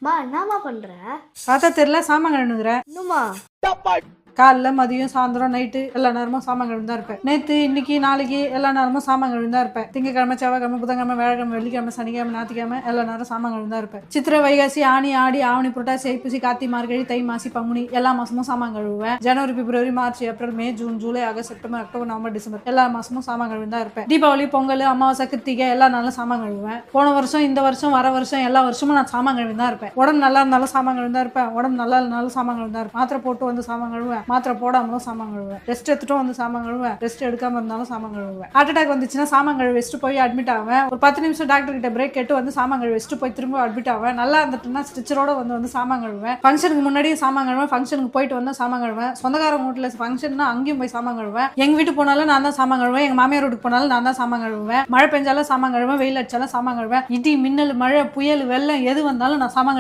மா என்னமா பண்ற? பார்த்தா தெரியல, சாமான் கழுவுனுக்குறேன். இன்னுமா? காலைல மதியம் சாயந்தரம் நைட்டு எல்லா நேரமும் சாமான் கழுவி தான் இருப்பேன். நேற்று இன்னைக்கு நாளைக்கு எல்லா நேரமும் சாமான் கழுவி தான் இருப்பேன். திங்கக்கிழமை செவ்வாய்க்கிழமை புதன்கிழமை வியாழக்கிழமை வெள்ளிக்கிழமை சனிக்கிழமை ஞாயிற்றுக்கிழமை எல்லா நேரம் சாமான் கழுவி தான் இருப்பேன். சித்திரை வைகாசி ஆனி ஆடி ஆவணி புரட்டாசி ஐப்பசி கார்த்தி மார்கழி தை மாசி பங்குனி எல்லா மாசமும் சாமான் கழுவுவேன். ஜனவரி பிப்ரவரி மார்ச் ஏப்ரல் மே ஜூன் ஜூலை August September October November December எல்லா மாசமும் சாமான் கழுவி தான் இருப்பேன். தீபாவளி பொங்கல் அமாவாசை கிருத்திகை எல்லா நாளும் சாமான் கழுவுவேன். போன வருஷம் இந்த வருஷம் வர வருஷம் எல்லா வருஷமும் நான் சாமான் கழுவி தான் இருப்பேன். உடம்பு நல்லா இருந்தாலும் சாமான் கழுவி தான் இருப்பேன். உடம்பு நல்லா இருந்தாலும் சாமான் கழுவி தான் இருப்பேன். மாத்திரை போட்டு வந்து சாமான் கழுவுவேன். மாத்திரை போடாமலும் சாமான் கழுவுவேன். ரெஸ்ட் எடுத்துட்டும் வந்து சாமான் கழுவுவேன். ரெஸ்ட் எடுக்காம இருந்தாலும் சாமான் கழுவுவேன். ஹார்ட் அட்டாக் வந்துச்சுன்னா சாமான் கழுவி வச்சுட்டு போய் அட்மிட் ஆவேன். ஒரு 10 நிமிஷம் டாக்டர் கிட்ட பிரேக் கேட்டு வந்து சாமான் கழுவி வச்சுட்டு போய் திரும்ப அட்மிட் ஆவேன். நல்லா இருந்துட்டுனா ஸ்டிச்சரோட வந்து சாமான் கழுவுவேன். ஃபங்க்ஷனுக்கு முன்னாடியே சாமான் கழுவேன். ஃபங்க்ஷனுக்கு போயிட்டு வந்து சாமான் கழுவேன். சொந்தக்காரங்க வீட்டில் ஃபங்க்ஷன்னா அங்கேயும் போய் சாமான் கழுவேன். எங்க வீட்டுக்கு போனாலும் நான் தான் சாமான் கழுவேன். எங்க மாமியார் வீட்டுக்கு போனாலும் நான் தான் சாமான் கழுவுவேன். மழை பெஞ்சாலும் சாமான் கழுவேன். வெயில் அடிச்சாலும் சாமான் கழுவேன். இடி மின்னல் மழை புயல் வெள்ளம் எது வந்தாலும் நான் சாமான்